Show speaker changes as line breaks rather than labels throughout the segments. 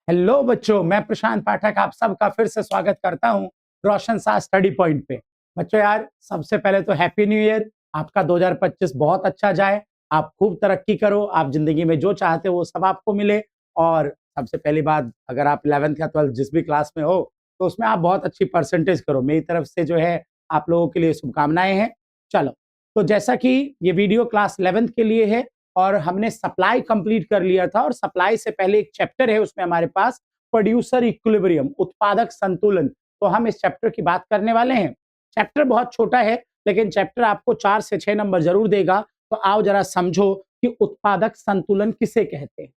Hello बच्चों, मैं प्रशांत पाठक आप सबका फिर से स्वागत करता हूं रोशन सा स्टडी पॉइंट पे। बच्चों यार, सबसे पहले तो हैप्पी न्यू ईयर। आपका 2025 बहुत अच्छा जाए, आप खूब तरक्की करो, आप जिंदगी में जो चाहते हो वो सब आपको मिले। और सबसे पहली बात, अगर आप 11th या 12th जिस भी क्लास में हो तो उसमें आप बहुत अच्छी परसेंटेज करो। मेरी तरफ से जो है आप लोगों के लिए शुभकामनाएं हैं। चलो, तो जैसा कि ये वीडियो क्लास 11th के लिए है और हमने सप्लाई कंप्लीट कर लिया था, और सप्लाई से पहले एक चैप्टर है उसमें हमारे पास प्रोड्यूसर इक्विलिब्रियम, उत्पादक संतुलन। तो हम इस चैप्टर की बात करने वाले हैं। चैप्टर बहुत छोटा है, लेकिन चैप्टर आपको 4 से 6 नंबर जरूर देगा। तो आओ जरा समझो कि उत्पादक संतुलन किसे कहते हैं।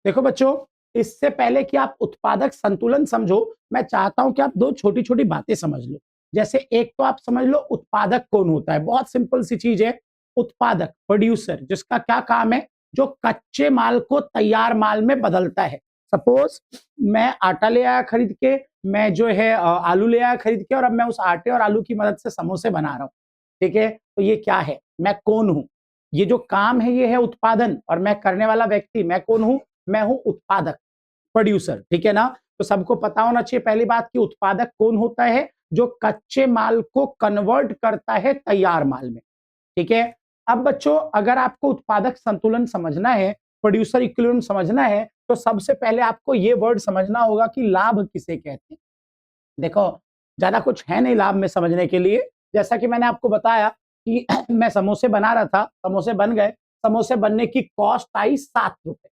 देखो बच्चों, इससे पहले कि आप उत्पादक संतुलन समझो, मैं चाहता हूं कि आप दो छोटी छोटी बातें समझ लो। जैसे एक तो आप समझ लो उत्पादक कौन होता है। बहुत सिंपल सी चीज है। उत्पादक, प्रोड्यूसर, जिसका क्या काम है, जो कच्चे माल को तैयार माल में बदलता है। सपोज मैं आटा ले आया खरीद के, मैं जो है आलू ले आया खरीद के, और अब मैं उस आटे और आलू की मदद से समोसे बना रहा हूँ। ठीक है, तो ये क्या है, मैं कौन हूं। ये जो काम है ये है उत्पादन, और मैं करने वाला व्यक्ति मैं कौन हूं, मैं हूं उत्पादक, प्रोड्यूसर। ठीक है ना। तो सबको पता होना चाहिए पहली बात कि उत्पादक कौन होता है, जो कच्चे माल को कन्वर्ट करता है तैयार माल में। ठीक है। अब बच्चों, अगर आपको उत्पादक संतुलन समझना है, प्रोड्यूसर इक्विलिब्रियम समझना है, तो सबसे पहले आपको ये वर्ड समझना होगा कि लाभ किसे कहते हैं। देखो, ज्यादा कुछ है नहीं लाभ में समझने के लिए। जैसा कि मैंने आपको बताया कि मैं समोसे बना रहा था, समोसे बन गए। समोसे बनने की कॉस्ट आई 7 रुपए।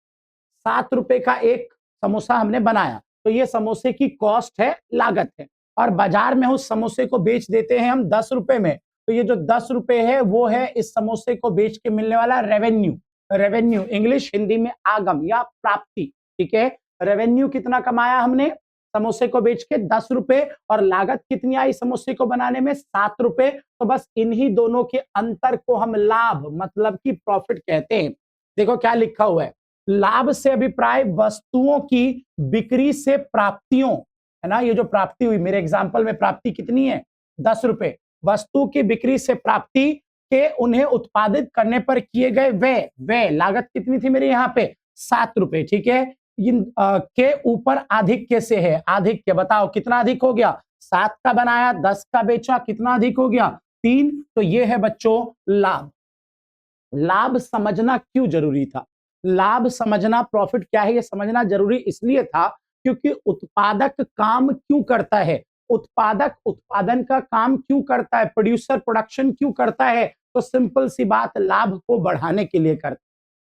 7 रुपए का एक समोसा हमने बनाया, तो ये समोसे की कॉस्ट है, लागत है। और बाजार में उस समोसे को बेच देते हैं हम 10 रुपए में। तो ये जो 10 रुपए है वो है इस समोसे को बेच के मिलने वाला रेवेन्यू। रेवेन्यू इंग्लिश हिंदी में आगम या प्राप्ति। ठीक है। रेवेन्यू कितना कमाया हमने समोसे को बेच के, 10 रुपए, और लागत कितनी आई समोसे को बनाने में, 7 रुपए। तो बस इन्हीं दोनों के अंतर को हम लाभ मतलब कि प्रॉफिट कहते हैं। देखो क्या लिखा हुआ है, लाभ से अभिप्राय वस्तुओं की बिक्री से प्राप्तियों, है ना। ये जो प्राप्ति हुई मेरे एग्जांपल में, प्राप्ति कितनी है, 10 रुपए। वस्तु की बिक्री से प्राप्ति के उन्हें उत्पादित करने पर किए गए व्यय, व्यय लागत कितनी थी मेरे यहाँ पे, 7 रुपए। ठीक है। इन के ऊपर आधिक्य से है, आधिक्य बताओ कितना अधिक हो गया, 7 का बनाया 10 का बेचा, कितना अधिक हो गया, 3। तो ये है बच्चों लाभ। लाभ समझना क्यों जरूरी था, लाभ समझना, प्रॉफिट क्या है ये समझना जरूरी इसलिए था क्योंकि उत्पादक काम क्यों करता है, उत्पादक उत्पादन का काम क्यों करता है, प्रोड्यूसर प्रोडक्शन क्यों करता है, तो सिंपल सी बात, लाभ को बढ़ाने के लिए करता है।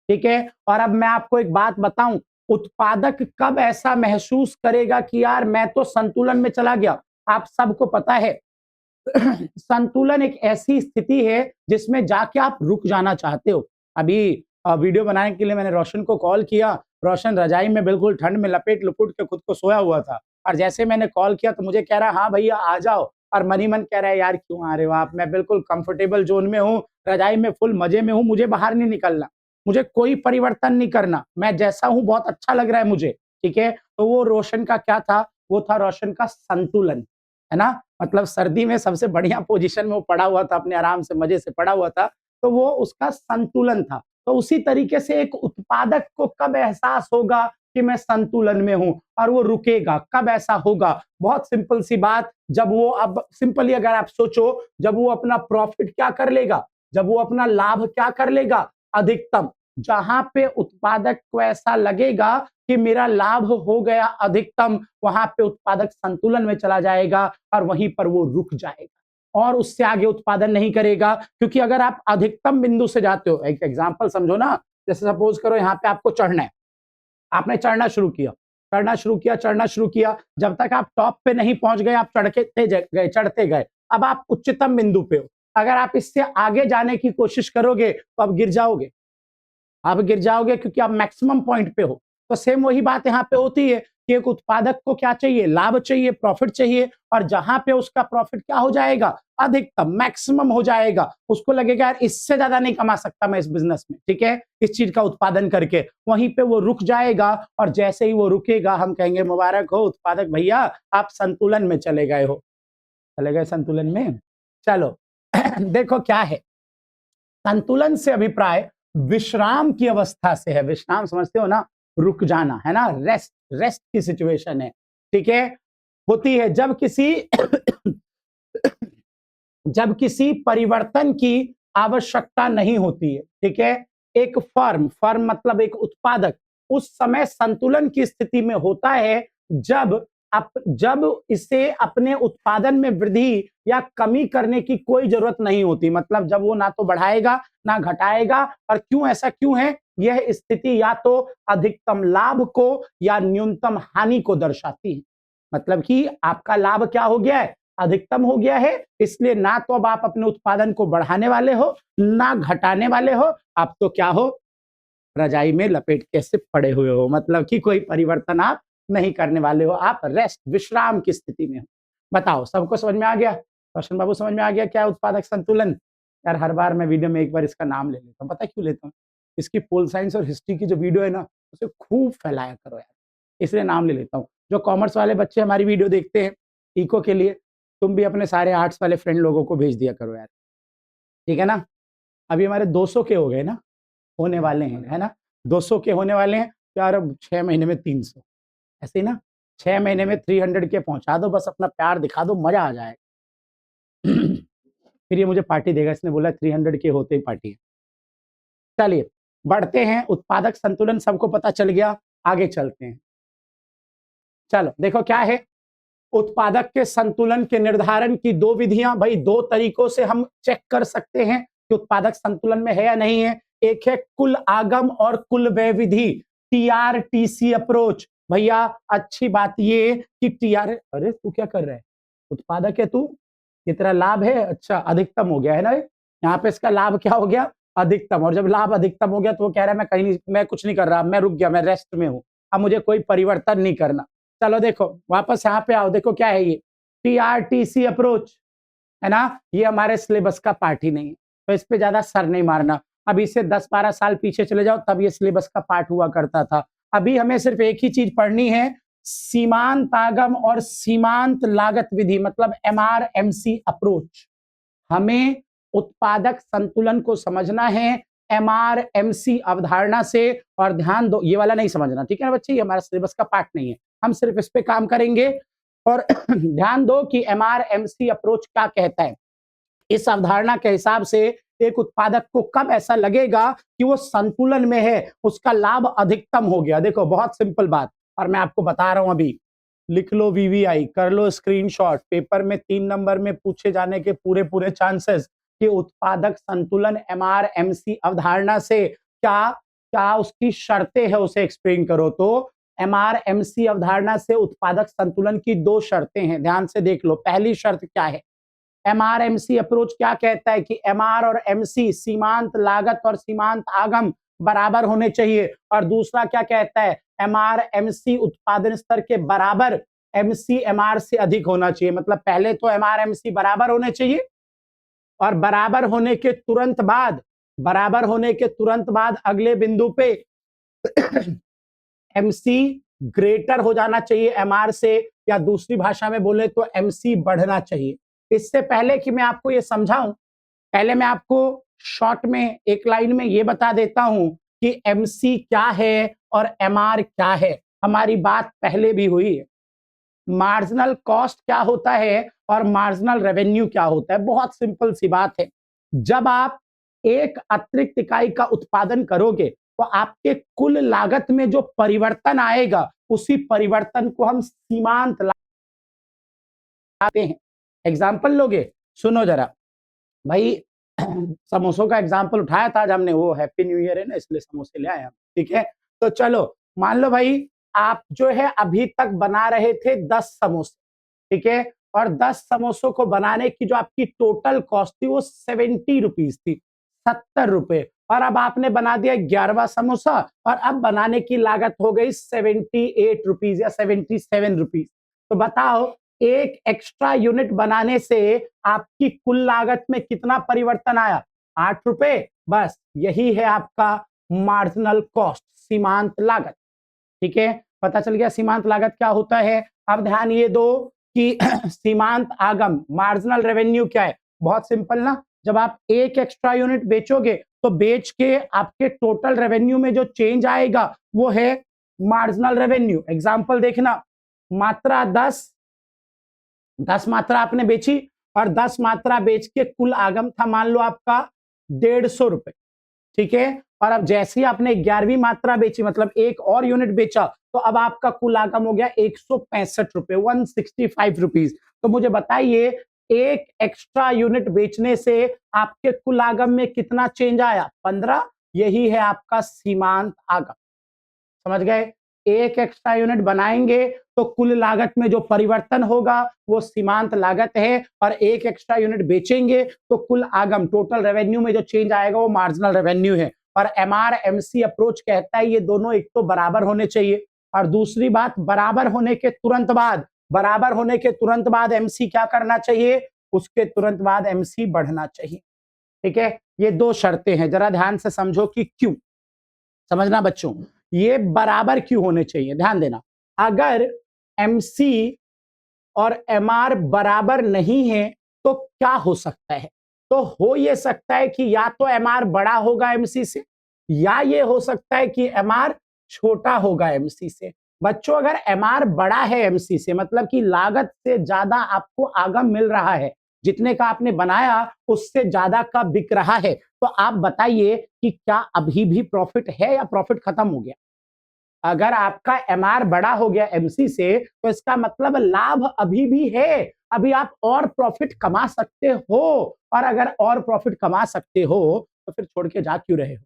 ठीक है। और अब मैं आपको एक बात बताऊं, उत्पादक कब ऐसा महसूस करेगा कि यार मैं तो संतुलन में चला गया। आप सबको पता है संतुलन एक ऐसी स्थिति है जिसमें जाके आप रुक जाना चाहते हो। अभी वीडियो बनाने के लिए मैंने रोशन को कॉल किया। रोशन रजाई में बिल्कुल ठंड में लपेट लुपुट के खुद को सोया हुआ था, और जैसे मैंने कॉल किया तो मुझे कह रहा हाँ भैया आ जाओ, और मन ही मन कह रहा है यार क्यों आ रहे हो आप, मैं बिल्कुल कंफर्टेबल जोन में हूँ, रजाई में फुल मजे में हूँ, मुझे बाहर नहीं निकलना, मुझे कोई परिवर्तन नहीं करना, मैं जैसा हूँ बहुत अच्छा लग रहा है मुझे। ठीक है। तो वो रोशन का क्या था, वो था रोशन का संतुलन, है ना। मतलब सर्दी में सबसे बढ़िया पोजीशन में वो पड़ा हुआ था, अपने आराम से मजे से पड़ा हुआ था, तो वो उसका संतुलन था। तो उसी तरीके से एक उत्पादक को कब एहसास होगा कि मैं संतुलन में हूं, और वो रुकेगा कब, ऐसा होगा, बहुत सिंपल सी बात, जब वो, अब सिंपली अगर आप सोचो, जब वो अपना प्रॉफिट क्या कर लेगा, जब वो अपना लाभ क्या कर लेगा, अधिकतम। जहां पे उत्पादक को ऐसा लगेगा कि मेरा लाभ हो गया अधिकतम, वहां पे उत्पादक संतुलन में चला जाएगा और वहीं पर वो रुक जाएगा और उससे आगे उत्पादन नहीं करेगा। क्योंकि अगर आप अधिकतम बिंदु से जाते हो, एक एग्जांपल समझो ना, जैसे सपोज करो यहाँ पे आपको चढ़ना है, आपने चढ़ना शुरू किया, चढ़ना शुरू किया, चढ़ना शुरू किया, जब तक आप टॉप पे नहीं पहुंच गए, आप चढ़ते गए, चढ़ते गए, अब आप उच्चतम बिंदु पे हो। अगर आप इससे आगे जाने की कोशिश करोगे तो आप गिर जाओगे, आप गिर जाओगे, क्योंकि आप मैक्सिमम पॉइंट पे हो। तो सेम वही बात यहाँ पे होती है कि एक उत्पादक को क्या चाहिए, लाभ चाहिए, प्रॉफिट चाहिए, और जहां पे उसका प्रॉफिट क्या हो जाएगा, अधिकतम, मैक्सिमम हो जाएगा, उसको लगेगा यार इससे ज्यादा नहीं कमा सकता मैं इस बिजनेस में। ठीक है, इस चीज का उत्पादन करके वहीं पे वो रुक जाएगा, और जैसे ही वो रुकेगा हम कहेंगे मुबारक हो उत्पादक भैया, आप संतुलन में चले गए हो, चले गए संतुलन में। चलो देखो क्या है, संतुलन से अभिप्राय विश्राम की अवस्था से है। विश्राम समझते हो ना, रुक जाना है ना, रेस्ट, रेस्ट की सिचुएशन है, ठीक है। होती है जब किसी जब किसी परिवर्तन की आवश्यकता नहीं होती है, ठीक है। एक फर्म, फर्म मतलब एक उत्पादक, उस समय संतुलन की स्थिति में होता है जब इसे अपने उत्पादन में वृद्धि या कमी करने की कोई जरूरत नहीं होती। मतलब जब वो ना तो बढ़ाएगा ना घटाएगा। और क्यों, ऐसा क्यों है? यह स्थिति या तो अधिकतम लाभ को या न्यूनतम हानि को दर्शाती है। मतलब कि आपका लाभ क्या हो गया है? अधिकतम हो गया है, इसलिए ना तो अब आप अपने उत्पादन को बढ़ाने वाले हो ना घटाने वाले हो, आप तो क्या हो? रजाई में लपेट के से पड़े हुए हो। मतलब कि कोई परिवर्तन आप नहीं करने वाले हो, आप रेस्ट, विश्राम की स्थिति में हो। बताओ, सबको समझ में आ गया? रोशन बाबू, समझ में आ गया क्या है उत्पादक संतुलन? यार हर बार मैं वीडियो में एक बार इसका नाम ले लेता हूँ, पता है क्यों लेता हूँ? इसकी पोल साइंस और हिस्ट्री की जो वीडियो है ना, उसे खूब फैलाया करो यार, इसलिए नाम ले लेता हूँ। जो कॉमर्स वाले बच्चे हमारी वीडियो देखते हैं इको के लिए, तुम भी अपने सारे आर्ट्स वाले फ्रेंड लोगों को भेज दिया करो यार, ठीक है ना? अभी हमारे 200 के हो गए ना, होने वाले हैं, है ना? 200 के होने वाले हैं, तो यार अब 6 महीने में 300, ऐसे ही ना? 6 महीने में 300 के पहुँचा दो, बस अपना प्यार दिखा दो, मज़ा आ जाएगा। फिर ये मुझे पार्टी देगा, इसने बोला 300 के होते ही पार्टी है। चलिए, बढ़ते हैं, उत्पादक संतुलन सबको पता चल गया, आगे चलते हैं। चलो, देखो क्या है? उत्पादक के संतुलन के निर्धारण की 2 विधियां, भाई 2 तरीकों से हम चेक कर सकते हैं कि उत्पादक संतुलन में है या नहीं है। एक है कुल आगम और कुल व्यय विधि, टीआरटीसी अप्रोच। भैया अच्छी बात ये कि टीआर, अरे तू क्या कर रहा है? उत्पादक है तू, ये तेरा लाभ है, अच्छा अधिकतम हो गया है ना? यहाँ पे इसका लाभ क्या हो गया? अधिकतम। और जब लाभ अधिकतम हो गया तो वो कह रहा है मैं कहीं नहीं, मैं कुछ नहीं कर रहा, मैं रुक गया, मैं रेस्ट में हूं, अब मुझे कोई परिवर्तन नहीं करना। चलो देखो, वापस यहाँ पे आओ, देखो क्या है ये? टीआरटीसी अप्रोच, है ना? ये हमारे सिलेबस का पार्ट ही नहीं है, तो इस पे ज्यादा सर नहीं मारना। अब इससे 10-12 साल पीछे चले जाओ, तब ये सिलेबस का पार्ट हुआ करता था। अभी हमें सिर्फ एक ही चीज पढ़नी है, सीमांत आगम और सीमांत लागत विधि, मतलब एमआरएमसी अप्रोच। हमें उत्पादक संतुलन को समझना है एमआरएमसी अवधारणा से। और ध्यान दो, ये वाला नहीं समझना, ठीक है ना बच्चे? ये हमारा सिलेबस का पार्ट नहीं है, हम सिर्फ इस पे काम करेंगे। और ध्यान दो कि एमआरएमसी अप्रोच क्या कहता है। इस अवधारणा के हिसाब से एक उत्पादक को कब ऐसा लगेगा कि वो संतुलन में है, उसका लाभ अधिकतम हो गया। देखो बहुत सिंपल बात, और मैं आपको बता रहा हूं अभी, लिख लो वीवीआई, कर लो स्क्रीनशॉट, पेपर में 3 नंबर में पूछे जाने के पूरे पूरे चांसेस कि उत्पादक संतुलन एमआरएमसी अवधारणा से क्या क्या उसकी शर्तें है, उसे एक्सप्लेन करो। तो एमआरएमसी अवधारणा से उत्पादक संतुलन की 2 शर्तें हैं, ध्यान से देख लो। पहली शर्त क्या है? एमआरएमसी अप्रोच क्या कहता है कि एमआर और एमसी, सीमांत लागत और सीमांत आगम बराबर होने चाहिए। और दूसरा क्या कहता है? एमआर एमसी उत्पादन स्तर के बराबर, एमसी एमआर से अधिक होना चाहिए। मतलब पहले तो एमआर एमसी बराबर होने चाहिए, और बराबर होने के तुरंत बाद, बराबर होने के तुरंत बाद अगले बिंदु पे एमसी ग्रेटर हो जाना चाहिए एमआर से, या दूसरी भाषा में बोले तो एमसी बढ़ना चाहिए। इससे पहले कि मैं आपको ये समझाऊं, पहले मैं आपको शॉर्ट में एक लाइन में ये बता देता हूं कि एमसी क्या है और एमआर क्या है। हमारी बात पहले भी हुई है। मार्जिनल कॉस्ट क्या होता है और मार्जिनल रेवेन्यू क्या होता है? बहुत सिंपल सी बात है। जब आप एक अतिरिक्त इकाई का उत्पादन करोगे तो आपके कुल लागत में जो परिवर्तन आएगा, उसी परिवर्तन को हम सीमांत लागत हैं। एग्जाम्पल लोगे? सुनो जरा भाई, समोसों का एग्जाम्पल उठाया था आज हमने, वो हैप्पी न्यू ईयर है ना, इसलिए समोसे ले आए हम, ठीक है? तो चलो मान लो भाई, आप जो है अभी तक बना रहे थे 10 समोसे, ठीक है? और 10 समोसों को बनाने की जो आपकी टोटल कॉस्ट थी वो 70 रुपीज थी, 70 रुपए। और अब आपने बना दिया 11वां समोसा, और अब बनाने की लागत हो गई 78 रुपीज या 77 रुपीज। तो बताओ, एक एक्स्ट्रा यूनिट बनाने से आपकी कुल लागत में कितना परिवर्तन आया? 8 रुपए। बस यही है आपका मार्जिनल कॉस्ट, सीमांत लागत, ठीक है? पता चल गया सीमांत लागत क्या होता है। अब ध्यान ये दो कि सीमांत आगम, मार्जिनल रेवेन्यू क्या है? बहुत सिंपल ना, जब आप एक एक्स्ट्रा यूनिट बेचोगे तो बेच के आपके टोटल रेवेन्यू में जो चेंज आएगा वो है मार्जिनल रेवेन्यू। एग्जांपल देखना, मात्रा 10 मात्रा आपने बेची और 10 मात्रा बेच के कुल आगम था मान लो आपका 150 रुपए, ठीक है। और अब जैसे ही आपने 11वीं मात्रा बेची, मतलब एक और यूनिट बेचा, तो अब आपका कुल आगम हो गया 165 रुपए, 165 रुपीज। तो मुझे बताइए एक एक्स्ट्रा यूनिट बेचने से आपके कुल आगम में कितना चेंज आया? 15। यही है आपका सीमांत आगम। समझ गए? एक एक्स्ट्रा यूनिट बनाएंगे तो कुल लागत में जो परिवर्तन होगा वो सीमांत लागत है, और एक एक्स्ट्रा यूनिट बेचेंगे तो कुल आगम टोटल रेवेन्यू में जो चेंज आएगा वो मार्जिनल रेवेन्यू है। और MRMC अप्रोच कहता है ये दोनों एक तो बराबर होने चाहिए, और दूसरी बात बराबर होने के तुरंत बाद MC क्या करना चाहिए? उसके तुरंत बाद MC बढ़ना चाहिए। ठीक है, ये दो शर्तें हैं, जरा ध्यान से समझो कि क्यों। समझना बच्चों, ये बराबर क्यों होने चाहिए, ध्यान देना। अगर MC और MR बराबर नहीं है तो क्या हो सकता है? तो हो ये सकता है कि या तो MR बड़ा होगा MC से, या ये हो सकता है कि MR छोटा होगा MC से। बच्चों अगर MR बड़ा है MC से, मतलब कि लागत से ज्यादा आपको आगम मिल रहा है, जितने का आपने बनाया उससे ज्यादा का बिक रहा है, तो आप बताइए कि क्या अभी भी प्रॉफिट है या प्रॉफिट खत्म हो गया? अगर आपका MR बड़ा हो गया MC से, तो इसका मतलब लाभ अभी भी है, अभी आप और प्रॉफिट कमा सकते हो। और अगर और प्रॉफिट कमा सकते हो तो फिर छोड़ के जा क्यों रहे हो?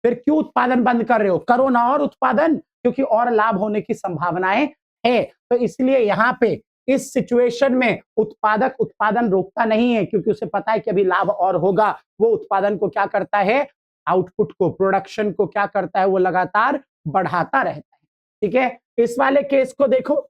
फिर क्यों उत्पादन बंद कर रहे हो? करो ना और उत्पादन, क्योंकि और लाभ होने की संभावनाएं है। तो इसलिए यहाँ पे इस सिचुएशन में उत्पादक उत्पादन रोकता नहीं है, क्योंकि उसे पता है कि अभी लाभ और होगा। वो उत्पादन को क्या करता है? आउटपुट को, प्रोडक्शन को क्या करता है? वो लगातार बढ़ाता रहता है। ठीक है, इस वाले केस को देखो,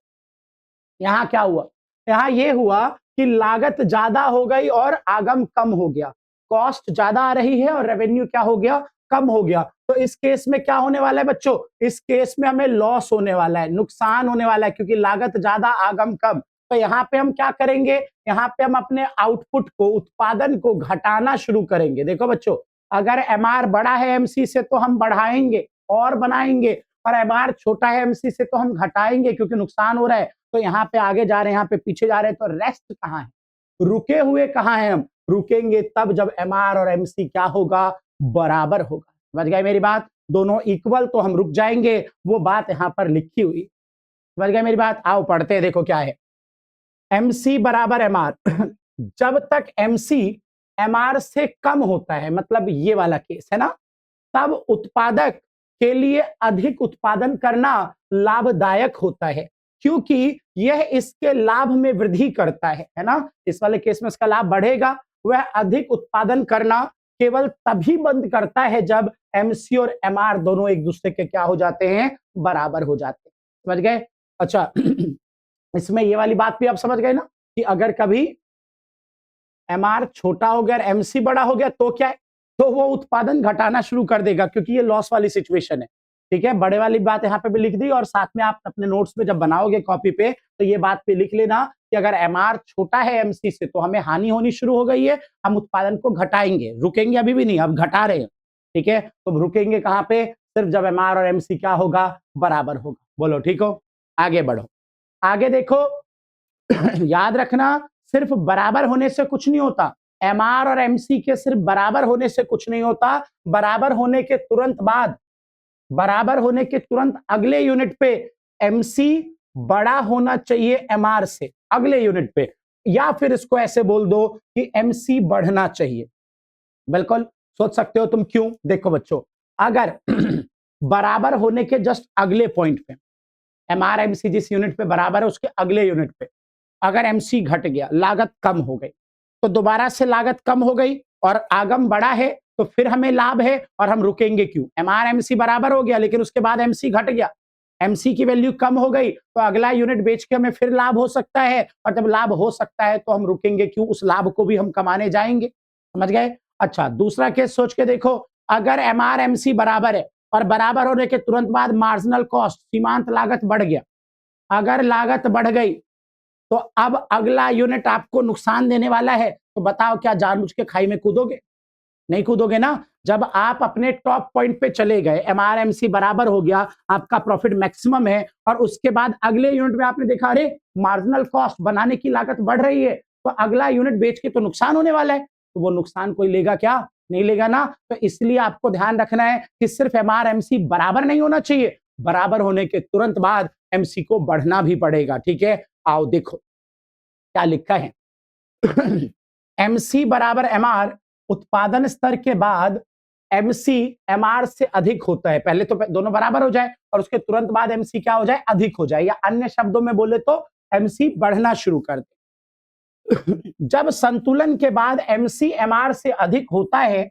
यहां क्या हुआ? यहां ये हुआ कि लागत ज्यादा हो गई और आगम कम हो गया। कॉस्ट ज्यादा आ रही है और रेवेन्यू क्या हो गया? कम हो गया। तो इस केस में क्या होने वाला है बच्चों? इस केस में हमें लॉस होने वाला है, नुकसान होने वाला है, क्योंकि लागत ज्यादा आगम कम। तो यहाँ पे हम क्या करेंगे? यहाँ पे हम अपने आउटपुट को, उत्पादन को घटाना शुरू करेंगे। देखो बच्चों, अगर MR बड़ा है MC से तो हम बढ़ाएंगे और बनाएंगे, और MR छोटा है MC से तो हम घटाएंगे, क्योंकि नुकसान हो रहा है। तो यहाँ पे आगे जा रहे हैं, यहाँ पे पीछे जा रहे हैं, तो रेस्ट कहाँ है? रुके हुए कहाँ हैं हम? रुकेंगे तब जब MR और MC क्या होगा? बराबर होगा। समझ गए मेरी बात? दोनों इक्वल तो हम रुक जाएंगे, वो बात यहाँ पर लिखी हुई। समझ गए मेरी बात? आओ पढ़ते हैं, देखो क्या है। MC बराबर MR जब तक MC MR से कम होता है, मतलब ये वाला केस है ना, तब उत्पादक के लिए अधिक उत्पादन करना लाभदायक होता है, क्योंकि यह इसके लाभ में वृद्धि करता है ना। इस वाले केस में इसका लाभ बढ़ेगा। वह अधिक उत्पादन करना केवल तभी बंद करता है जब MC और MR दोनों एक दूसरे के क्या हो जाते हैं? बराबर हो जाते हैं। समझ गए? अच्छा इसमें ये वाली बात भी आप समझ गए ना, कि अगर कभी MR छोटा हो गया और MC बड़ा हो गया तो क्या है? तो वो उत्पादन घटाना शुरू कर देगा, क्योंकि ये लॉस वाली सिचुएशन है। ठीक है, बड़े वाली बात यहाँ पे भी लिख दी, और साथ में आप अपने नोट्स में जब बनाओगे कॉपी पे, तो ये बात पे लिख लेना कि अगर MR छोटा है MC से तो हमें हानि होनी शुरू हो गई है, हम उत्पादन को घटाएंगे, रुकेंगे अभी भी नहीं, अब घटा रहे हैं। ठीक है, तो रुकेंगे कहाँ पे? सिर्फ जब MR और MC क्या होगा? बराबर होगा। बोलो ठीक हो? आगे बढ़ो, आगे देखो याद रखना, सिर्फ बराबर होने से कुछ नहीं होता। MR और MC के सिर्फ बराबर होने से कुछ नहीं होता, बराबर होने के तुरंत बाद, बराबर होने के तुरंत अगले यूनिट पे MC बड़ा होना चाहिए MR से, अगले यूनिट पे। या फिर इसको ऐसे बोल दो कि MC बढ़ना चाहिए। बिल्कुल सोच सकते हो तुम क्यों? देखो बच्चों, अगर बराबर होने के जस्ट अगले पॉइंट पे MR MC जिस यूनिट पे बराबर है उसके अगले यूनिट पे अगर MC घट गया, लागत कम हो गई, तो दोबारा से लागत कम हो गई और आगम बड़ा है, तो फिर हमें लाभ है और हम रुकेंगे क्यों? MR MC बराबर हो गया, लेकिन उसके बाद MC घट गया, MC की वैल्यू कम हो गई, तो अगला यूनिट बेच के हमें फिर लाभ हो सकता है, और जब लाभ हो सकता है तो हम रुकेंगे क्यों? उस लाभ को भी हम कमाने जाएंगे। समझ गए? अच्छा दूसरा केस सोच के देखो, अगर MR MC बराबर है और बराबर होने के तुरंत बाद मार्जिनल कॉस्ट, सीमांत लागत बढ़ गया। अगर लागत बढ़ गई तो अब अगला यूनिट आपको नुकसान देने वाला है, तो बताओ क्या जानबूझ के खाई में कूदोगे? नहीं कूदोगे ना। जब आप अपने टॉप पॉइंट पे चले गए, एमआरएमसी बराबर हो गया, आपका प्रॉफिट मैक्सिमम है, और उसके बाद अगले यूनिट में आपने देखा अरे मार्जिनल कॉस्ट बनाने की लागत बढ़ रही है, तो अगला यूनिट बेच के तो नुकसान होने वाला है, तो वो नुकसान कोई लेगा क्या? नहीं लेगा ना। तो इसलिए आपको ध्यान रखना है कि सिर्फ एमआरएमसी बराबर नहीं होना चाहिए, बराबर होने के तुरंत बाद एमसी को बढ़ना भी पड़ेगा। ठीक है, आओ देखो क्या लिखा है। एमसी बराबर एमआर, उत्पादन स्तर के बाद एमसी एमआर से अधिक होता है। पहले तो दोनों बराबर हो जाए और उसके तुरंत बाद एमसी क्या हो जाए? अधिक हो जाए, या अन्य शब्दों में बोले तो एमसी बढ़ना शुरू कर दे। जब संतुलन के बाद एमसी एमआर से अधिक होता है,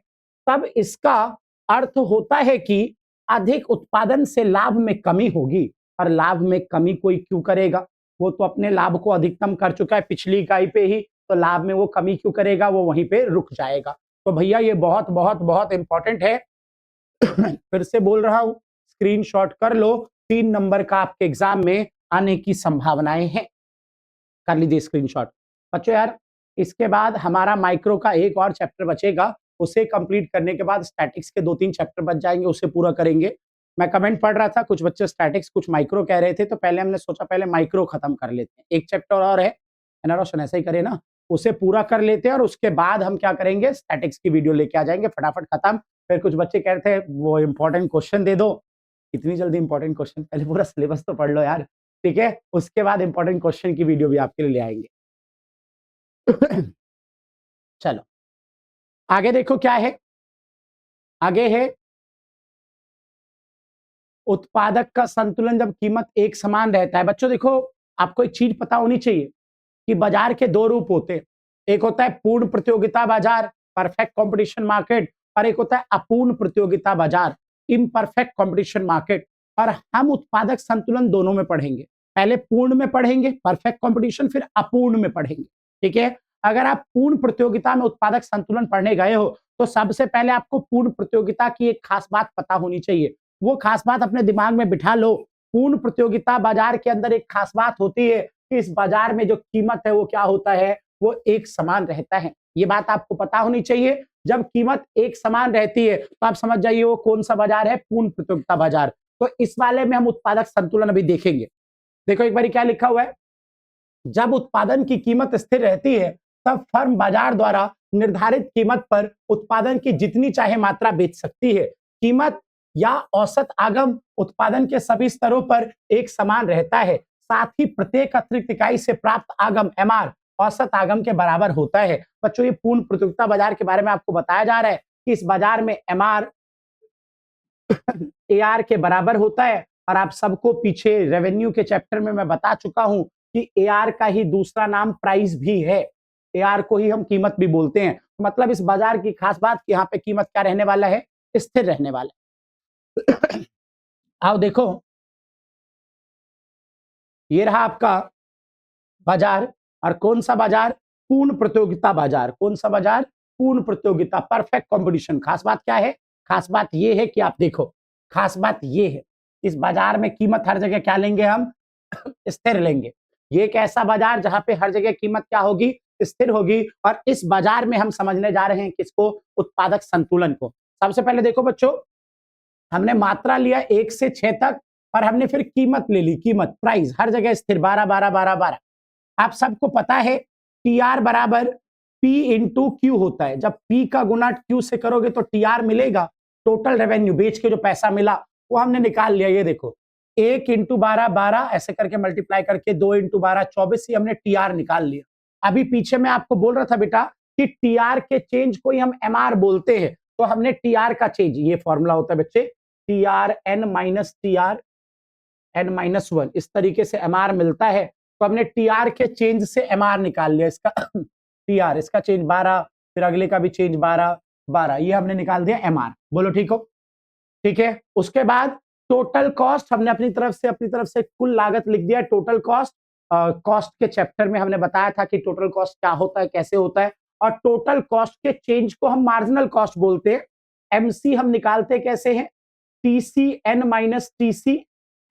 तब इसका अर्थ होता है कि अधिक उत्पादन से लाभ में कमी होगी। और लाभ में कमी कोई क्यों करेगा? वो तो अपने लाभ को अधिकतम कर चुका है पिछली इकाई पे ही, तो लाभ में वो कमी क्यों करेगा? वो वहीं पे रुक जाएगा। तो भैया ये बहुत बहुत बहुत इंपॉर्टेंट है। फिर से बोल रहा हूं, स्क्रीनशॉट कर लो, 3 नंबर का आपके एग्जाम में आने की संभावनाएं हैं। कर लीजिए स्क्रीनशॉट। बच्चों यार, इसके बाद हमारा माइक्रो का एक और चैप्टर बचेगा, उसे कंप्लीट करने के बाद स्टैटिक्स के 2-3 चैप्टर बच जाएंगे, उसे पूरा करेंगे। मैं कमेंट पढ़ रहा था, कुछ बच्चे स्टैटिक्स कुछ माइक्रो कह रहे थे, तो पहले हमने सोचा पहले माइक्रो खत्म कर लेते हैं। एक चैप्टर और है ना रोशन, ऐसा ही करे ना, उसे पूरा कर लेते हैं और उसके बाद हम क्या करेंगे, स्टैटिक्स की वीडियो लेके आ जाएंगे फटाफट खत्म। फिर कुछ बच्चे कह रहे थे वो इंपॉर्टेंट क्वेश्चन दे दो, इतनी जल्दी इंपॉर्टेंट क्वेश्चन? पहले पूरा सिलेबस तो पढ़ लो यार, ठीक है, उसके बाद इंपॉर्टेंट क्वेश्चन की वीडियो भी आपके लिए ले आएंगे। चलो आगे देखो क्या है, आगे है उत्पादक का संतुलन जब कीमत एक समान रहता है। बच्चों देखो, आपको एक चीज पता होनी चाहिए कि बाजार के 2 रूप होते हैं, एक होता है पूर्ण प्रतियोगिता बाजार, परफेक्ट कंपटीशन मार्केट, और एक होता है अपूर्ण प्रतियोगिता बाजार, इम्परफेक्ट कंपटीशन मार्केट। और हम उत्पादक संतुलन दोनों में पढ़ेंगे, पहले पूर्ण में पढ़ेंगे परफेक्ट कंपटीशन, फिर अपूर्ण में पढ़ेंगे। ठीक है, अगर आप पूर्ण प्रतियोगिता में उत्पादक संतुलन पढ़ने गए हो, तो सबसे पहले आपको पूर्ण प्रतियोगिता की एक खास बात पता होनी चाहिए। वो खास बात अपने दिमाग में बिठा लो। पूर्ण प्रतियोगिता बाजार के अंदर एक खास बात होती है कि इस बाजार में जो कीमत है वो क्या होता है? वो एक समान रहता है। ये बात आपको पता होनी चाहिए। जब कीमत एक समान रहती है तो आप समझ जाइए वो कौन सा बाजार है? पूर्ण प्रतियोगिता बाजार। तो इस वाले में हम उत्पादक संतुलन अभी देखेंगे। देखो एक बार क्या लिखा हुआ है, जब उत्पादन की कीमत स्थिर रहती है, तब फर्म बाजार द्वारा निर्धारित कीमत पर उत्पादन की जितनी चाहे मात्रा बेच सकती है। कीमत या औसत आगम उत्पादन के सभी स्तरों पर एक समान रहता है। साथ ही प्रत्येक अतिरिक्त इकाई से प्राप्त आगम एमआर औसत आगम के बराबर होता है। बच्चों ये पूर्ण प्रतियोगिता बाजार के बारे में आपको बताया जा रहा है कि इस बाजार में एमआर एआर के बराबर होता है। और आप सबको पीछे रेवेन्यू के चैप्टर में मैं बता चुका हूं कि एआर का ही दूसरा नाम प्राइस भी है, एआर को ही हम कीमत भी बोलते हैं। मतलब इस बाजार की खास बात कि यहाँ पे कीमत क्या रहने वाला है? स्थिर रहने वाला है। आओ देखो, ये रहा आपका बाजार, और कौन सा बाजार? पूर्ण प्रतियोगिता बाजार। कौन सा बाजार? पूर्ण प्रतियोगिता, परफेक्ट कंपटीशन। खास बात क्या है? खास बात ये है कि आप देखो, खास बात ये है, इस बाजार में कीमत हर जगह क्या लेंगे हम? स्थिर लेंगे। ये एक ऐसा बाजार जहां पे हर जगह कीमत क्या होगी? स्थिर होगी। और इस बाजार में हम समझने जा रहे हैं किसको? उत्पादक संतुलन को। सबसे पहले देखो बच्चों, हमने मात्रा लिया 1 से 6 तक, और हमने फिर कीमत ले ली, कीमत प्राइस हर जगह स्थिर 12 12 12 12। आप सबको पता है टी आर बराबर पी इंटू क्यू होता है। जब पी का गुना क्यू से करोगे तो टी आर मिलेगा। टोटल रेवेन्यू, बेच के जो पैसा मिला वो हमने निकाल लिया। ये देखो 1 इंटू 12 12, ऐसे करके मल्टीप्लाई करके 2 इंटू 12 24, ही हमने टी आर निकाल लिया। अभी पीछे मैं आपको बोल रहा था बेटा कि टी आर के चेंज को ही हम एम आर बोलते हैं, तो हमने टी आर का चेंज, ये फॉर्मूला होता है बच्चे, T R N minus T R N minus 1, इस तरीके से एम आर मिलता है। तो हमने टी आर के चेंज से एम आर निकाल लिया। इसका टी आर, इसका चेंज 12, फिर अगले का भी चेंज 12 12, ये हमने निकाल दिया एम आर। बोलो ठीक हो? ठीक है। उसके बाद टोटल कॉस्ट हमने अपनी तरफ से कुल लागत लिख दिया। टोटल कॉस्ट, कॉस्ट के चैप्टर में हमने बताया था कि टोटल कॉस्ट क्या होता है, कैसे होता है। और टोटल कॉस्ट के चेंज को हम मार्जिनल कॉस्ट बोलते हैं। एमसी हम निकालते कैसे हैं? TC N minus TC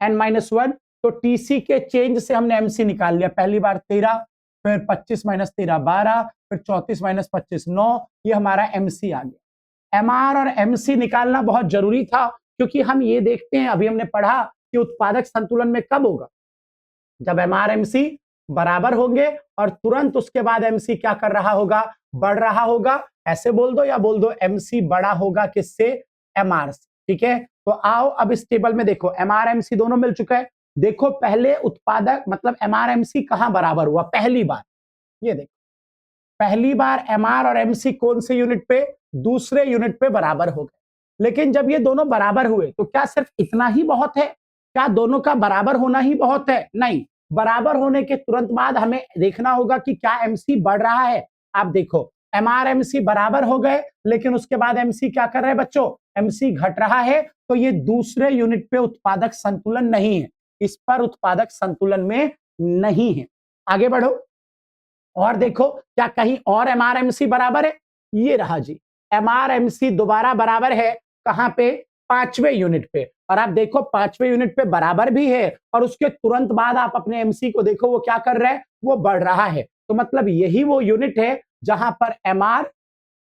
N minus 1, तो टीसी के चेंज से हमने एमसी निकाल लिया। पहली बार 13, फिर 25 माइनस 13 12, फिर 34 माइनस 25 9, ये हमारा एमसी आ गया। एमआर और एमसी निकालना बहुत जरूरी था, क्योंकि हम ये देखते हैं, अभी हमने पढ़ा कि उत्पादक संतुलन में कब होगा, जब एमआर एमसी बराबर होंगे और तुरंत उसके बाद एमसी क्या कर रहा होगा, बढ़ रहा होगा। ऐसे बोल दो या बोल दो एमसी बड़ा होगा किससे, एमआर से। ठीक है, तो आओ अब इस टेबल में देखो, एमआर एमसी दोनों मिल चुका है। देखो पहले उत्पादक मतलब एमआर एमसी कहां बराबर हुआ, पहली बार, ये देखो पहली बार एमआर और एमसी कौन से यूनिट पे, दूसरे यूनिट पे बराबर हो गए। लेकिन जब ये दोनों बराबर हुए तो क्या सिर्फ इतना ही बहुत है, क्या दोनों का बराबर होना ही बहुत है, नहीं। बराबर होने के तुरंत बाद हमें देखना होगा कि क्या एमसी बढ़ रहा है। आप देखो एमआर एमसी बराबर हो गए, लेकिन उसके बाद एमसी क्या कर रहे हैं बच्चों, एमसी घट रहा है, तो ये दूसरे यूनिट पे उत्पादक संतुलन नहीं है, इस पर उत्पादक संतुलन में नहीं है। आगे बढ़ो और देखो क्या कहीं और एमआरएमसी बराबर है, ये रहा जी, एमआरएमसी दोबारा बराबर है, कहां पे, पांचवें यूनिट पे। और आप देखो पांचवें यूनिट पे बराबर भी है, और उसके तुरंत बाद आप अपने एमसी को देखो वो क्या कर रहा है, वो बढ़ रहा है। तो मतलब यही वो यूनिट है जहां पर एमआर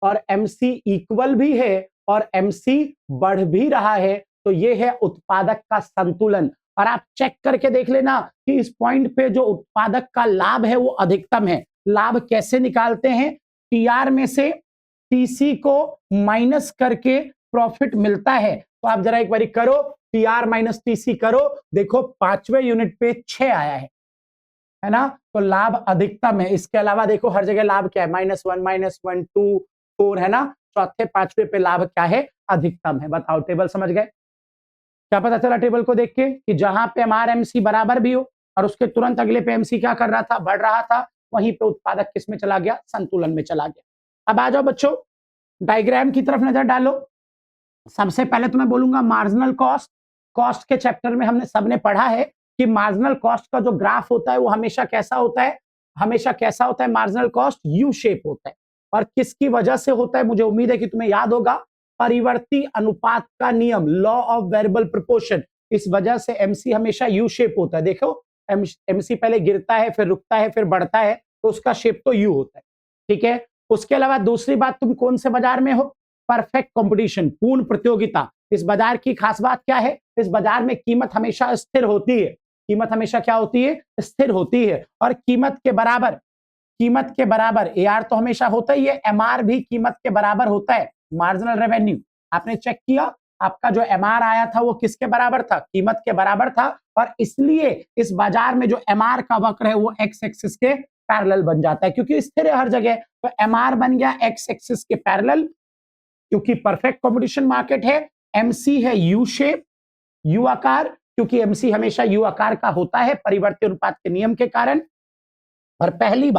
और एमसी इक्वल भी है और एमसी बढ़ भी रहा है। तो ये है उत्पादक का संतुलन। और आप चेक करके देख लेना कि इस पॉइंट पे जो उत्पादक का लाभ है वो अधिकतम है। लाभ कैसे निकालते हैं, टीआर में से टीसी को माइनस करके प्रॉफिट मिलता है। तो आप जरा एक बार करो, टीआर माइनस टीसी करो, देखो पांचवें यूनिट पे 6 आया है ना, तो लाभ अधिकतम है। इसके अलावा देखो हर जगह लाभ क्या है, -1 -1 2 4 है ना, चौथे पांचवें पे लाभ क्या है, अधिकतम है। बताओ टेबल समझ गए, क्या पता चला टेबल को देख के कि जहां पे एमआर एमसी बराबर भी हो और उसके तुरंत अगले पे एमसी क्या कर रहा था, बढ़ रहा था, वहीं पे उत्पादक किस में चला गया, संतुलन में चला गया। अब आ जाओ बच्चों डायग्राम की तरफ नजर डालो। सबसे पहले तो मैं बोलूंगा मार्जिनल कॉस्ट। कॉस्ट के चैप्टर में हमने सबने पढ़ा है कि मार्जिनल कॉस्ट का जो ग्राफ होता है वो हमेशा कैसा होता है, हमेशा कैसा होता है, मार्जिनल कॉस्ट यू शेप होता है। और किसकी वजह से होता है, मुझे उम्मीद है कि तुम्हें याद होगा, परिवर्ती अनुपात का नियम, लॉ ऑफ वेरिएबल प्रोपोर्शन। इस वजह से एमसी हमेशा यू शेप होता है। देखो एमसी पहले गिरता है, फिर रुकता है, फिर बढ़ता है, तो उसका शेप तो यू होता है। ठीक है, उसके अलावा दूसरी बात, तुम कौन से बाजार में हो, परफेक्ट कंपटीशन, पूर्ण प्रतियोगिता। इस बाजार की खास बात क्या है, इस बाजार में कीमत हमेशा स्थिर होती है। कीमत हमेशा क्या होती है, स्थिर होती है। और कीमत के बराबर, कीमत के बराबर एआर तो हमेशा होता ही है, एमआर भी कीमत के बराबर होता है। मार्जिनल रेवेन्यू आपने चेक किया, आपका जो एमआर आया था वो किसके बराबर था, कीमत के बराबर था। और इसलिए इस बाजार में जो एमआर का वक्र है वो एक्स एक्सिस के पैरेलल बन जाता है, क्योंकि स्थिर है हर जगह। तो एमआर बन गया एक्स एक्सिस के पैरेलल, क्योंकि परफेक्ट कंपटीशन मार्केट है। एमसी है यू शेप, यू आकार, क्योंकि एमसी हमेशा यू आकार का होता है परिवर्ती अनुपात के नियम के कारण। और पहली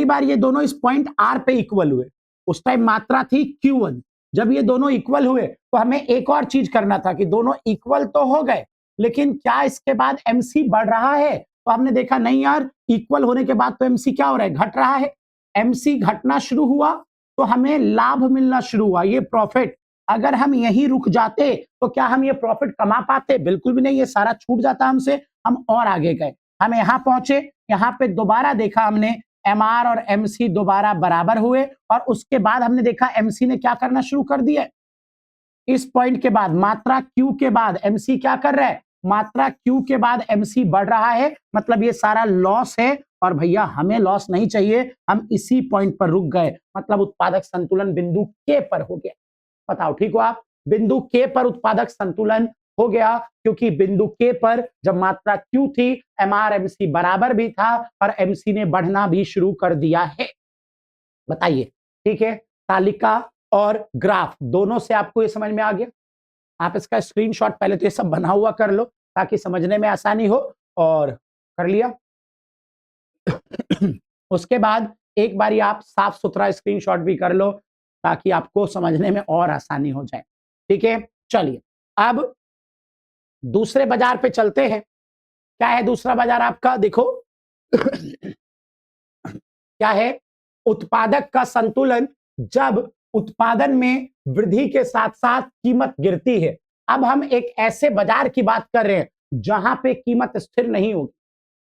बार ये दोनों इस पॉइंट आर पे इक्वल हुए, उस टाइम मात्रा थी Q1। जब ये दोनों इक्वल हुए तो हमें एक और चीज करना था कि दोनों इक्वल तो हो गए, लेकिन क्या इसके बाद एमसी बढ़ रहा है, तो हमने देखा नहीं यार, इक्वल होने के बाद तो एमसी क्या हो रहा है, घट रहा है। एमसी घटना शुरू हुआ तो हमें लाभ मिलना शुरू हुआ, ये प्रॉफिट। अगर हम यहीं रुक जाते तो क्या हम ये प्रॉफिट कमा पाते, बिल्कुल भी नहीं, ये सारा छूट जाता हमसे। हम और आगे गए, हम यहां पहुंचे, यहां पे दोबारा देखा हमने एमआर और एमसी दोबारा बराबर हुए, और उसके बाद हमने देखा एमसी ने क्या करना शुरू कर दिया, इस पॉइंट के बाद मात्रा क्यू के बाद एमसी क्या कर रहा है, मात्रा क्यू के बाद एमसी बढ़ रहा है, मतलब ये सारा लॉस है। और भैया हमें लॉस नहीं चाहिए, हम इसी पॉइंट पर रुक गए, मतलब उत्पादक संतुलन बिंदु के पर हो गया। बताओ ठीक हो आप, बिंदु के पर उत्पादक संतुलन हो गया, क्योंकि बिंदु के पर जब मात्रा क्यू थी, एमआर एमसी बराबर भी था और एमसी ने बढ़ना भी शुरू कर दिया है। बताइए ठीक है, तालिका और ग्राफ दोनों से आपको ये समझ में आ गया। आप इसका स्क्रीनशॉट पहले तो ये सब बना हुआ कर लो ताकि समझने में आसानी हो, और कर लिया उसके बाद एक बारी आप साफ सुथरा स्क्रीनशॉट भी कर लो ताकि आपको समझने में और आसानी हो जाए। ठीक है, चलिए अब दूसरे बाजार पे चलते हैं। क्या है दूसरा बाजार आपका, देखो क्या है, उत्पादक का संतुलन जब उत्पादन में वृद्धि के साथ साथ कीमत गिरती है। अब हम एक ऐसे बाजार की बात कर रहे हैं जहां पे कीमत स्थिर नहीं होगी।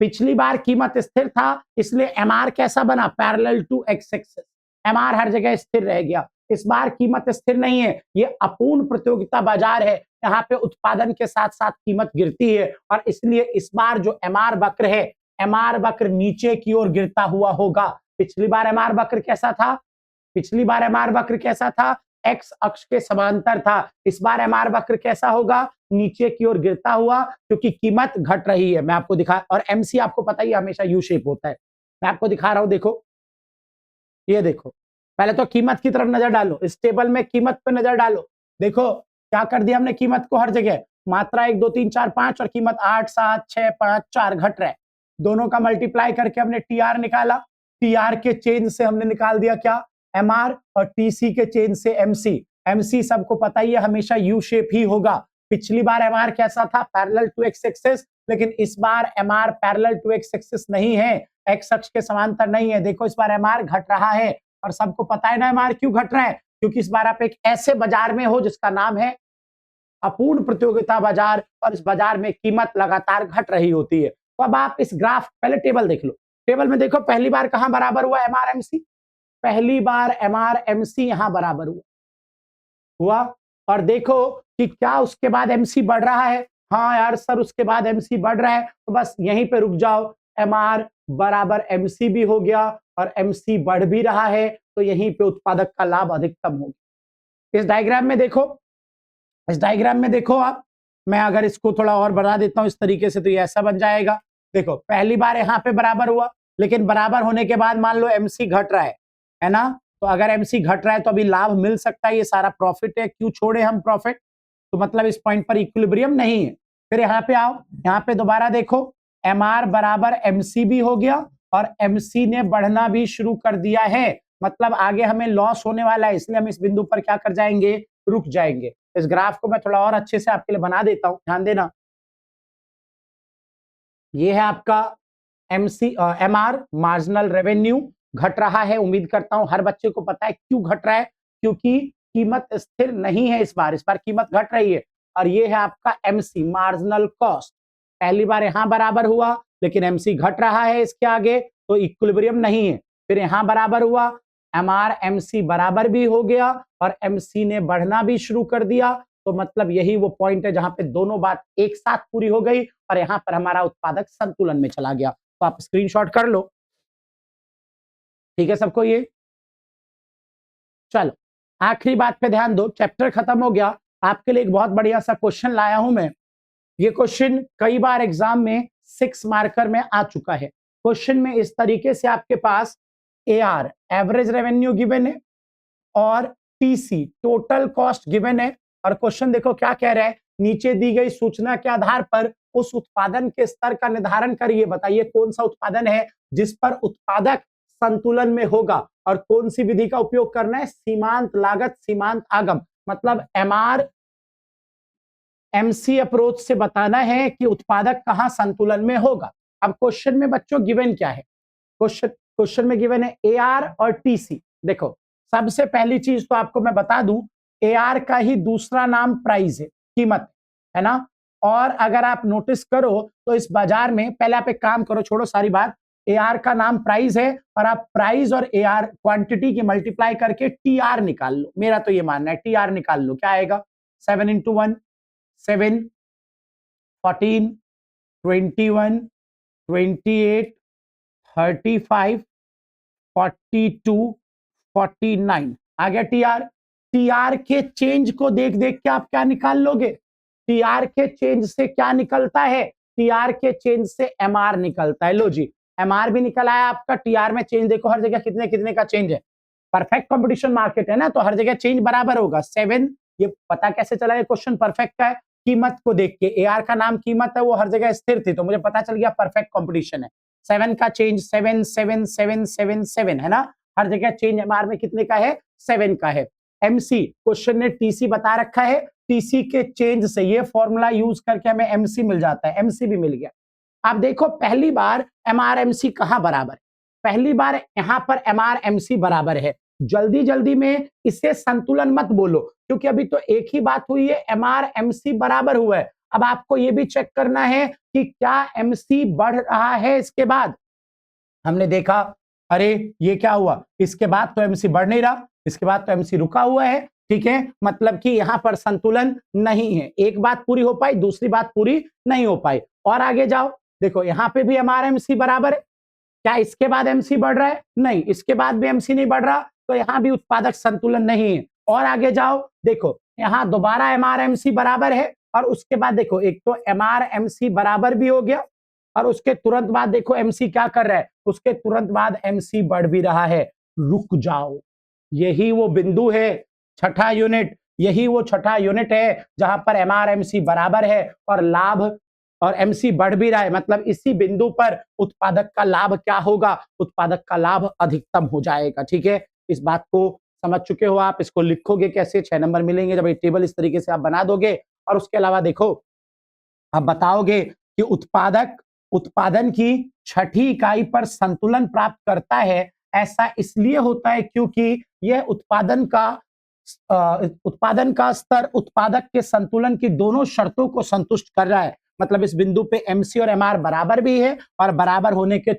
पिछली बार कीमत स्थिर था, इसलिए एमआर कैसा बना, parallel to X axis, MR हर जगह स्थिर रह गया। इस बार कीमत स्थिर नहीं है, ये अपूर्ण प्रतियोगिता बाजार है, यहाँ पे उत्पादन के साथ साथ कीमत गिरती है और इसलिए इस बार जो एमआर वक्र है, एमआर वक्र नीचे की ओर गिरता हुआ होगा। पिछली बार एमआर वक्र कैसा था, पिछली बार एमआर वक्र कैसा था, एक्स अक्ष के समांतर था। इस बार एमआर वक्र कैसा होगा, नीचे की ओर गिरता हुआ, क्योंकि कीमत घट रही है। मैं आपको दिखा, और एमसी आपको पता ही हमेशा यू शेप होता है। मैं आपको दिखा रहा हूं, देखो ये देखो, पहले तो कीमत की तरफ नजर डालो, इस टेबल में कीमत पे नजर डालो। देखो क्या कर दिया हमने, कीमत को हर जगह मात्रा 1 2 3 4 5 और कीमत 8 7 6 5 4 घट रहा है। दोनों का मल्टीप्लाई करके हमने टीआर निकाला, टीआर के चेंज से हमने निकाल दिया क्या, एमआर, और टीसी के चेंज से एमसी। एमसी सबको पता ही है हमेशा यू शेप ही होगा। पिछली बार एमआर कैसा था, पैरेलल टू एक्स एक्सिस, लेकिन इस बार MR parallel to X axis नहीं है, एक्स अक्ष के समांतर नहीं है। देखो इस बार एमआर घट रहा है और सबको पता है ना एमआर क्यों घट रहा है, क्योंकि इस बार आप एक ऐसे बाजार में हो जिसका नाम है अपूर्ण प्रतियोगिता बाजार, और इस बाजार में कीमत लगातार घट रही होती है। तो अब आप इस ग्राफ, पहले टेबल देख लो, टेबल में देखो पहली बार कहां बराबर हुआ एमआर एमसी, पहली बार एमआर एमसी यहां बराबर हुआ, और देखो कि क्या उसके बाद एमसी बढ़ रहा है, हाँ यार सर उसके बाद एमसी बढ़ रहा है, तो बस यहीं पे रुक जाओ, एमआर बराबर एमसी भी हो गया और एमसी बढ़ भी रहा है, तो यहीं पे उत्पादक का लाभ अधिकतम हो गया। इस डायग्राम में देखो, इस डायग्राम में देखो आप, मैं अगर इसको थोड़ा और बढ़ा देता हूं इस तरीके से, तो ये ऐसा बन जाएगा। देखो पहली बार यहाँ पे बराबर हुआ, लेकिन बराबर होने के बाद मान लो एमसी घट रहा है ना, तो अगर एमसी घट रहा है तो अभी लाभ मिल सकता है, ये सारा प्रॉफिट है, क्यों छोड़े हम प्रॉफिट, तो मतलब इस पॉइंट पर इक्विलिब्रियम नहीं है। फिर यहाँ पे आओ, यहाँ पे दोबारा देखो, एमआर बराबर एमसी भी हो गया और एमसी ने बढ़ना भी शुरू कर दिया है, मतलब आगे हमें लॉस होने वाला है, इसलिए हम इस बिंदु पर क्या कर जाएंगे, रुक जाएंगे। इस ग्राफ को मैं थोड़ा और अच्छे से आपके लिए बना देता हूं, ध्यान देना। ये है आपका एमसी, एमआर, मार्जिनल रेवेन्यू घट रहा है, उम्मीद करता हूं हर बच्चे को पता है क्यों घट रहा है, क्योंकि कीमत स्थिर नहीं है, इस बार कीमत घट रही है। और ये है आपका एमसी, मार्जिनल कॉस्ट, पहली बार यहां बराबर हुआ, लेकिन एमसी घट रहा है इसके आगे, तो इक्विलिब्रियम नहीं है। फिर यहां बराबर हुआ, एमआर एमसी बराबर भी हो गया और एमसी ने बढ़ना भी शुरू कर दिया, तो मतलब यही वो पॉइंट है जहां पे दोनों बात एक साथ पूरी हो गई और यहां पर हमारा उत्पादक संतुलन में चला गया। तो आप स्क्रीनशॉट कर लो, ठीक है सबको ये। चलो आखिरी बात पे ध्यान दो, चैप्टर खत्म हो गया, आपके लिए एक बहुत बढ़िया सा क्वेश्चन लाया हूं मैं। ये क्वेश्चन कई बार एग्जाम में 6 मार्कर में आ चुका है। क्वेश्चन में इस तरीके से आपके पास एआर, एवरेज रेवेन्यू गिवन है, और टीसी, टोटल कॉस्ट गिवन है, और क्वेश्चन देखो क्या कह रहा है, नीचे दी गई सूचना के आधार पर उस उत्पादन के स्तर का निर्धारण करिए, बताइए कौन सा उत्पादन है जिस पर उत्पादक संतुलन में होगा, और कौन सी विधि का उपयोग करना है, सीमांत लागत सीमांत आगम, मतलब एमआर एमसी अप्रोच से बताना है कि उत्पादक कहां संतुलन में होगा। अब क्वेश्चन में बच्चों गिवन क्या है, क्वेश्चन में गिवन है एआर और टीसी। देखो सबसे पहली चीज तो आपको मैं बता दूं, एआर का ही दूसरा नाम प्राइस है, कीमत है ना, और अगर आप नोटिस करो तो इस बाजार में, पहले आप एक काम करो, छोड़ो सारी बात, एआर का नाम प्राइस है और आप प्राइस और एआर क्वांटिटी की मल्टीप्लाई करके टीआर निकाल लो, मेरा तो ये मानना है टीआर निकाल लो, क्या आएगा 7 × 1 7 14 21 28 35 42 49 आ गया टीआर। टीआर के चेंज को देख देख के आप क्या निकाल लोगे, टीआर के चेंज से क्या निकलता है, टीआर के चेंज से एमआर निकलता है। लो जी एमआर भी निकल आया आपका, टीआर में चेंज देखो हर जगह कितने कितने का चेंज है, परफेक्ट कंपटीशन मार्केट है ना, तो हर जगह चेंज बराबर होगा 7। ये पता कैसे चला, ये क्वेश्चन परफेक्ट का है, कीमत को देख के, एआर का नाम कीमत है, वो हर जगह स्थिर थी, तो मुझे पता चल गया परफेक्ट कंपटीशन है। 7 का चेंज 7 7 7 7 7 है ना, हर जगह चेंज एमआर में कितने का है, 7 का है। एमसी, क्वेश्चन ने टीसी बता रखा है, टीसी के चेंज से ये फॉर्मूला यूज करके हमें एमसी मिल जाता है, एमसी भी मिल गया। आप देखो पहली बार एमआर एमसी कहां बराबर है, पहली बार यहां पर एमआर एमसी बराबर है। जल्दी जल्दी में इससे संतुलन मत बोलो, क्योंकि अभी तो एक ही बात हुई है, एमआर एमसी बराबर हुआ है, अब आपको ये भी चेक करना है कि क्या एमसी बढ़ रहा है इसके बाद। हमने देखा अरे ये क्या हुआ, इसके बाद तो एमसी बढ़ नहीं रहा, इसके बाद तो एमसी रुका हुआ है, ठीक है, मतलब कि यहां पर संतुलन नहीं है। एक बात पूरी हो पाई, दूसरी बात पूरी नहीं हो पाई। और आगे जाओ, देखो यहां पे भी हमारा एमसी बराबर है, क्या इसके बाद एमसी बढ़ रहा है? नहीं, इसके बाद भी एमसी नहीं बढ़ रहा, तो यहां भी उत्पादक संतुलन नहीं है। और आगे जाओ, देखो यहां दोबारा एमआर एमसी बराबर है, और उसके बाद देखो एक तो एमआर एमसी बराबर भी हो गया, और उसके तुरंत बाद देखो एमसी क्या कर रहा है, उसके तुरंत बाद एमसी बढ़ भी रहा है। रुक जाओ, यही वो बिंदु है, छठा यूनिट, यही वो छठा यूनिट है जहां पर एमआर एमसी बराबर है और लाभ और एमसी बढ़ भी रहा है, मतलब इसी बिंदु पर उत्पादक का लाभ क्या होगा, उत्पादक का लाभ अधिकतम हो जाएगा। ठीक है, इस बात को समझ चुके हो आप। इसको लिखोगे कैसे, 6 नंबर मिलेंगे जब ये टेबल इस तरीके से आप बना दोगे। और उसके अलावा देखो, आप बताओगे कि उत्पादक उत्पादन की छठी इकाई पर संतुलन प्राप्त करता है। ऐसा इसलिए होता है क्योंकि यह उत्पादन का स्तर उत्पादक के संतुलन की दोनों शर्तों को संतुष्ट कर रहा है। मतलब इस बिंदु पे एमसी और एमआर बराबर भी है, और बराबर होने के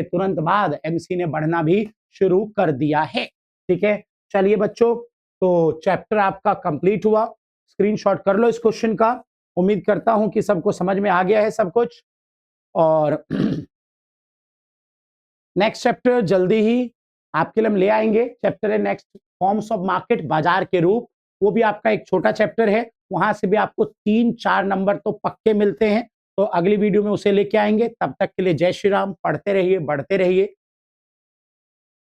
तुरंत बाद एमसी ने बढ़ना भी शुरू कर दिया है। ठीक है, चलिए बच्चों, तो चैप्टर आपका कंप्लीट हुआ। स्क्रीनशॉट कर लो इस क्वेश्चन का। उम्मीद करता हूं कि सबको समझ में आ गया है सब कुछ। और नेक्स्ट चैप्टर जल्दी ही आपके लिए हम ले आएंगे। चैप्टर है नेक्स्ट, फॉर्म्स ऑफ मार्केट, बाजार के रूप। वो भी आपका एक छोटा चैप्टर है, वहां से भी आपको 3-4 नंबर तो पक्के मिलते हैं। तो अगली वीडियो में उसे लेके आएंगे। तब तक के लिए जय श्री राम, पढ़ते रहिए, बढ़ते रहिए।